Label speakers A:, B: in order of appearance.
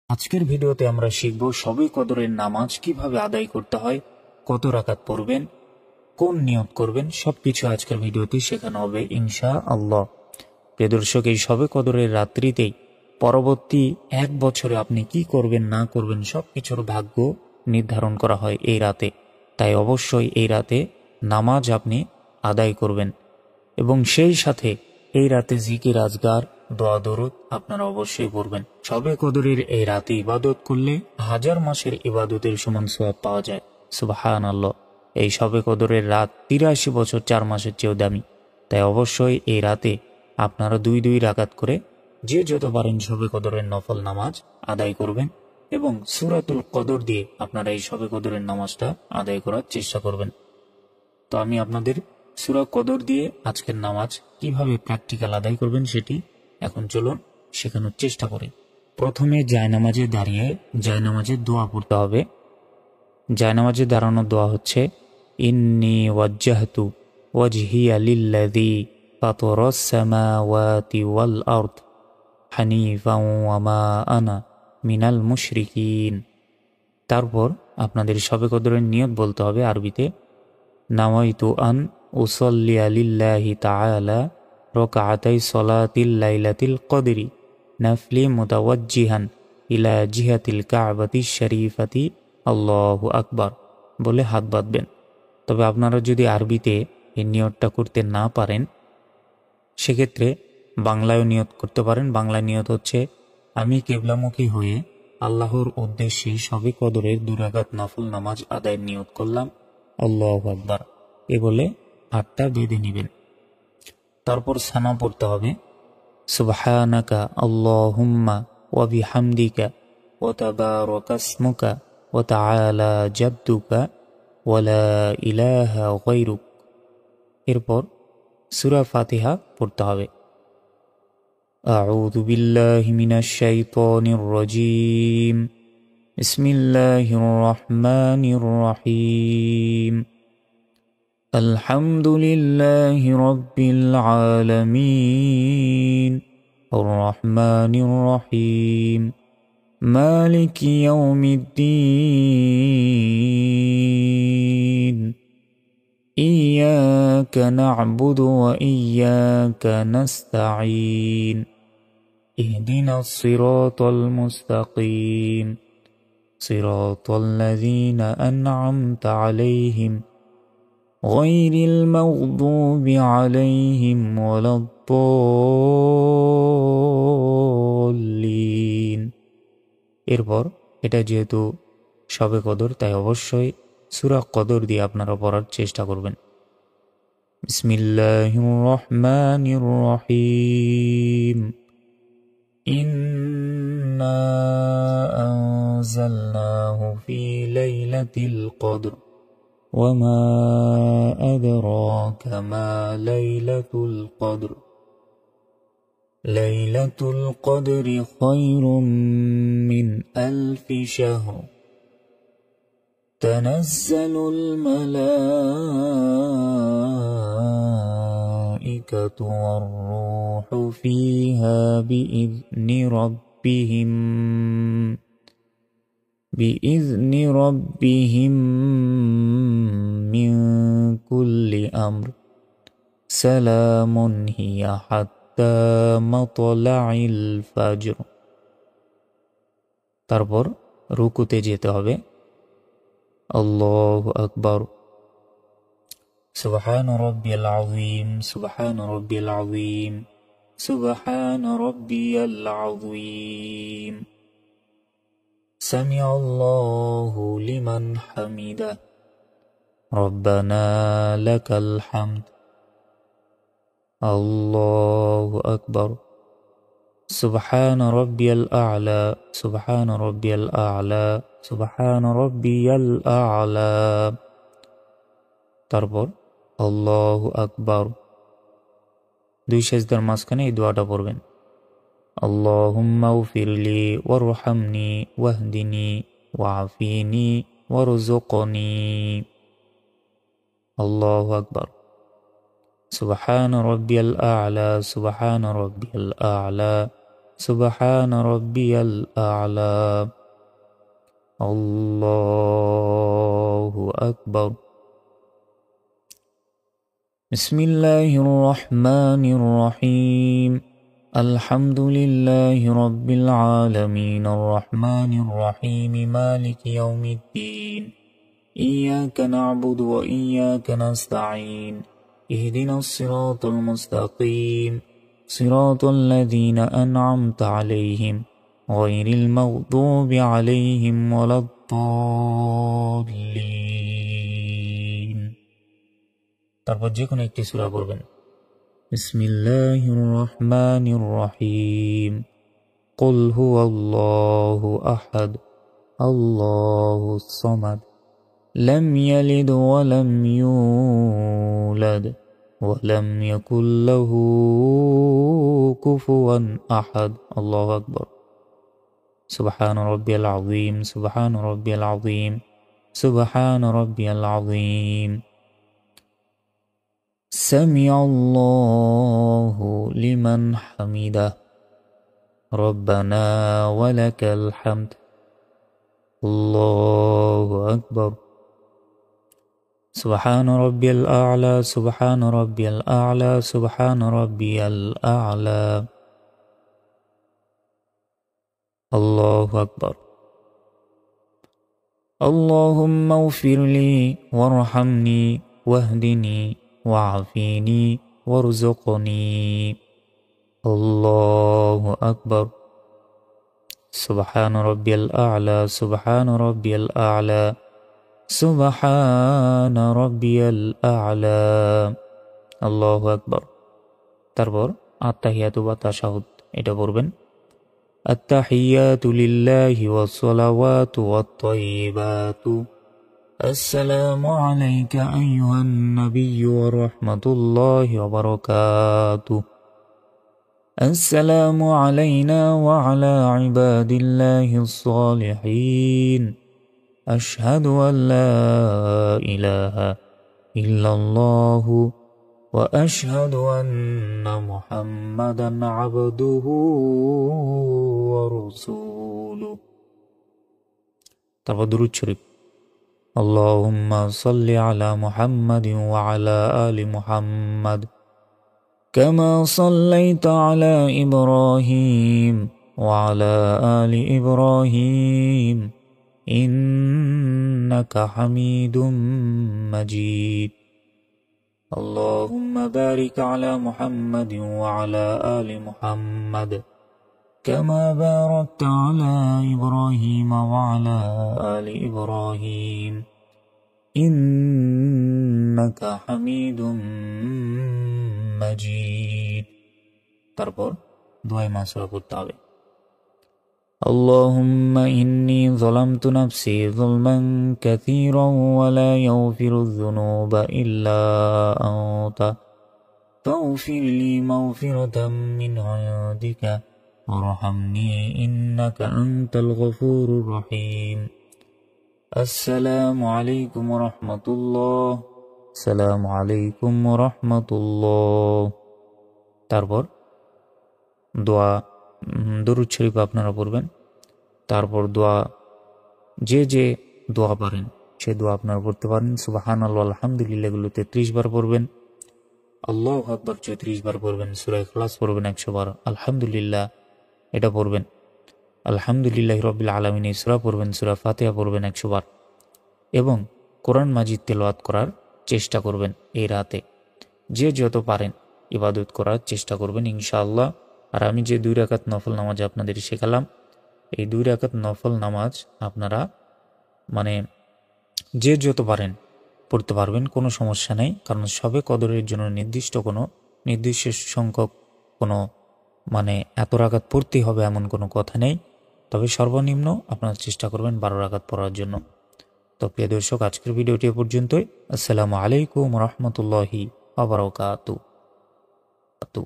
A: আজকের ভিডিওতে আমরা শিখব শবে কদরের নামাজ কিভাবে আদায় করতে হয়, কত রাকাত পড়বেন, কোন নিয়ত করবেন, সবকিছু আজকের ভিডিওতে শেখানো হবে ইনশাআল্লাহ। প্রিয় দর্শক, এই শবে কদরের রাত্রিতেই পরবর্তী এক বছরে আপনি কি করবেন না করবেন সবকিছুর ভাগ্য নির্ধারণ করা হয় এই রাতে। তাই অবশ্যই এই রাতে নামাজ আপনি আদায় করবেন এবং সেই সাথে এই রাতে জিকির আজগার দোয়া দরুদ আপনারা অবশ্যই পড়বেন। শবে কদরের এই রাতে ইবাদত করলে 1000 মাসের ইবাদতের সমান সওয়াব পাওয়া যায়। সুবহানাল্লাহ। এই শবে কদরের রাত 83 বছর 4 মাসের চেয়েও দামি। তাই অবশ্যই এই রাতে আপনারা 2 রাকাত করে যে যত পারেন শবে কদরের নফল নামাজ আদায় করবেন এবং সূরাতুল কদর দিয়ে আপনারা এই শবে কদরের নামাজটা আদায় করার চেষ্টা করবেন। তো আমি আপনাদের সূরা কদর দিয়ে আজকের নামাজ কিভাবে প্র্যাকটিক্যাল আদায় করবেন সেটি এখন চলুন শেখানোর চেষ্টা করি। প্রথমে জায়নামাজে দাঁড়িয়ে জায়নামাজের দোয়া পড়তে হবে। জায়নামাজে দাঁড়ানোর দোয়া হচ্ছে ইন্নী ওয়াজ্জাহতু ওয়াজহিয়া লিল্লাযী ফাতারাস সামাওয়াতি ওয়াল আরদ হানিফাও ওয়া মা আনা মিনাল মুশরিকিন। তারপর আপনাদের শবে কদরের নিয়ত বলতে হবে আরবিতে নাওয়াইতু আন উসাল্লিয়া লিল্লাহি তাআলা রাকাতাই সলাতিল লাইলাতিল কদরি নাফলি মুতাওয়াজ্জিহান ইলা জিহাতিল কাবাতিশ শরীফাতি আল্লাহু আকবার বলে হাত বাঁধবেন। তবে আপনারা যদি আরবিতে এই নিয়তটা করতে না পারেন সেক্ষেত্রে বাংলায়ও নিয়ত করতে পারেন। বাংলা নিয়ত হচ্ছে আমি কিবলামুখী হয়ে আল্লাহর উদ্দেশ্যে শবে কদরের 2 রাকাত নফল নামাজ আদায়ের নিয়ত করলাম, আল্লাহু আকবার এ বলে হাতটা বেঁধে নেবেন। তারপর সানা পড়তে হবে সুবহানাকা আল্লাহুম্মা ওয়া বিহামদিকা ওয়া তাবারাকা ইসমুকা ওয়া তাআলা জাদ্দুকা ওয়া লা ইলাহা গায়রুক। এরপর সূরা ফাতিহা পড়তে হবে। আউযু বিল্লাহি মিনাশ শাইতানির রাজীম বিসমিল্লাহির রহমানির রহিম আলহামদুলিল্লাহি রাব্বিল আলামিন আর রহমানির রহিম মালিকি ইয়াউমিদ্দিন ইয়্যাকা না'বুদু ওয়া ইয়্যাকা নাস্তাঈন ইহদিনাস সিরাতাল মুস্তাকিম সিরাতাল লাযীনা আন'আমতা আলাইহিম গায়রিল মাগদুবি আলাইহিম ওয়ালাদ-দাল্লিন। এরপর এটা যেহেতু শবে কদর তাই অবশ্যই সূরা কদর দিয়ে আপনারা পড়ার চেষ্টা করবেন। বিসমিল্লাহির রহমানির রহিম ইন্না আনজালনাহু ফি লাইলাতিল কদর ওয়া মা আদরাকা মা লাইলাতুল কদর লাইলাতুল কদরি খায়রুম মিন আলফি শাহর তানাজ্জালুল মালাঈকাতু ওয়ার রূহু ফিহা বিইذনি রাব্বিহিম মিন কুল্লি আমর সালামুন হিয়া হাত্তা মাতলাইল ফাজর। তারপর রুকুতে যেতে হবে। আল্লাহু আকবার সুবহান রাব্বিয়াল আযীম সুবহান রাব্বিয়াল আযীম সুবহান রাব্বিয়াল আযীম সামিআল্লাহু লিমান হামিদা রব্বানা লাকাল হামদ। আল্লাহু আকবার সুবহান রাব্বিয়াল আ'লা সুবহান রাব্বিয়াল আ'লা সুবহান রাব্বিয়াল আ'লা। তারপর আল্লাহু আকবার। 2 সিজদার মাঝখানে এই দোয়াটা পড়বেন আল্লাহুম্মা গফিরলি ওয়ারহামনি ওয়াহদিনি ওয়াআফিনি ওয়ারযুকনি। আল্লাহু আকবার সুবহান রাব্বিয়াল আ'লা সুবহান রাব্বিয়াল আ'লা সুবহান রাব্বিয়াল আ'লা। আল্লাহু আকবার। বিসমিল্লাহির রহমানির রহিম। আলহামদুলিল্লাহি রাব্বিল আলামিন আর রহমানির রহিম মালিকি ইয়াউমিদ্দিন। ইয়্যাকা না'বুদু ওয়া ইয়্যাকা নাস্তাঈন। ইহদিনাস সিরাতাল মুস্তাকিম। সিরাতাল লাযীনা আন'আমতা আলাইহিম গায়রিল মাগদুবি আলাইহিম ওয়ালাদ-দাল্লিন। তারপর যে কোনো একটি সূরা পড়বেন। বিসমিল্লাহির রহমানির রহিম। কুল হুয়াল্লাহু আহাদ আল্লাহুস সামাদ লাম ইয়ালিদ ওয়া লাম ইউলাদ ওয়া লাম ইয়াকুল লাহু কুফুয়ান আহাদ। আল্লাহু আকবার। সুবহান রাব্বিয়াল আযীম, সুবহান রাব্বিয়াল আযীম, সুবহান রাব্বিয়াল আযীম। সামিআল্লাহু লিমান হামিদাহ রব্বানা ওয়া লাকাল হামদ। আল্লাহু আকবার। সুবহান রাব্বিয়াল আ'লা, সুবহান রাব্বিয়াল আ'লা, সুবহান রাব্বিয়াল আ'লা। আল্লাহু আকবার। আল্লাহুম্মা ইগফিরলি ওয়ারহামনি ওয়াহদিনি ওয়া'আফিনি ওয়ারযুকনি। আল্লাহু আকবার। সুবহান রাব্বিয়াল আ'লা, সুবহান রাব্বিয়াল আ'লা, সুবহান রাব্বিয়াল আ'লা। আল্লাহু আকবার। তারপর আত্তাহিয়াতু ওয়া তাশাহুদ এটা পড়বেন। আত্তাহিয়াতু লিল্লাহি ওয়াস সালাওয়াতু ওয়াত তাইয়্যিবাতু। আসসালামু আলাইকা আইয়ুহান নাবিয়্যু ওয়া রাহমাতুল্লাহি ওয়া বারাকাতুহু। আসসালামু আলাইনা ওয়া আলা ইবাদিল্লাহিস সালিহিন। আশহাদু আল লা ইলাহা ইল্লাল্লাহু ওয়া আশহাদু আন্না মুহাম্মাদান আবদুহু ওয়া রাসূলুহু। তারপর দুরূদ শরীফ। আল্লাহুম্মা সাল্লি আলা মুহাম্মাদিন ওয়া আলা আলি মুহাম্মাদ কামা সাল্লাইতা আলা ইব্রাহিম ওয়া আলা আলি ইব্রাহিম ইন্নাকা হামিদুম মাজিদ। আল্লাহুম্মা বারিক আলা মুহাম্মাদিন ওয়া আলা আলি মুহাম্মাদ কামা বারাকতা আলা ইব্রাহিম ওয়া আলা আলি ইব্রাহিম ইন্নাকা হামিদুম মাজিদ। তারপর দোয়ায়ে মাসুরা পড়তে হবে। আল্লাহুম্মা ইন্নী যালামতু নাফসি যুলমান কাসীরান ওয়া লা ইয়াগফিরুয যুনুবা ইল্লা আনতা ফাগফির লি মাগফিরাতাম মিন ইনদিকা ওয়ারহামনি ইন্নাকা আনতাল গফুরুর রহিম। আসসালামু আলাইকুম ওয়া রাহমাতুল্লাহ। আসসালামু আলাইকুম ওয়া রাহমাতুল্লাহ। তারপর দোয়া দরুদ শরীফ আপনারা পড়বেন। তারপর দোয়া যে দোয়া পারেন সে দোয়া আপনারা পড়তে পারেন। সুবহানাল্লাহ আলহামদুলিল্লাহ এগুলো 33 বার পড়বেন। আল্লাহু আকবার 34 বার পড়বেন। সূরা ইখলাস পড়বেন 100 বার। আলহামদুলিল্লাহ এটা পড়বেন। আলহামদুলিল্লাহি রাব্বিল আলামিন এই সূরা পড়বেন। সূরা ফাতিহা পড়বেন 100 বার এবং কোরআন মাজিদ তেলাওয়াত করার চেষ্টা করবেন। এই রাতে যে যত পারেন ইবাদত করার চেষ্টা করবেন ইনশাআল্লাহ। আর আমি যে 2 রাকাত নফল নামাজ আপনাদের শেখালাম এই 2 রাকাত নফল নামাজ আপনারা যে যত পারেন পড়তে পারবেন, কোনো সমস্যা নেই। কারণ সবে কদরের জন্য নির্দিষ্ট সংখ্যক কোনো এত রাকাত পড়তেই হবে এমন কোনো কথা নেই। তবে সর্বনিম্ন আপনারা চেষ্টা করবেন 12 রাকাত পড়ার জন্য। তো প্রিয় দর্শক আজকের ভিডিওটি এ পর্যন্তই। আসসালামু আলাইকুম ওয়া রাহমাতুল্লাহি ওয়া বারাকাতুহু।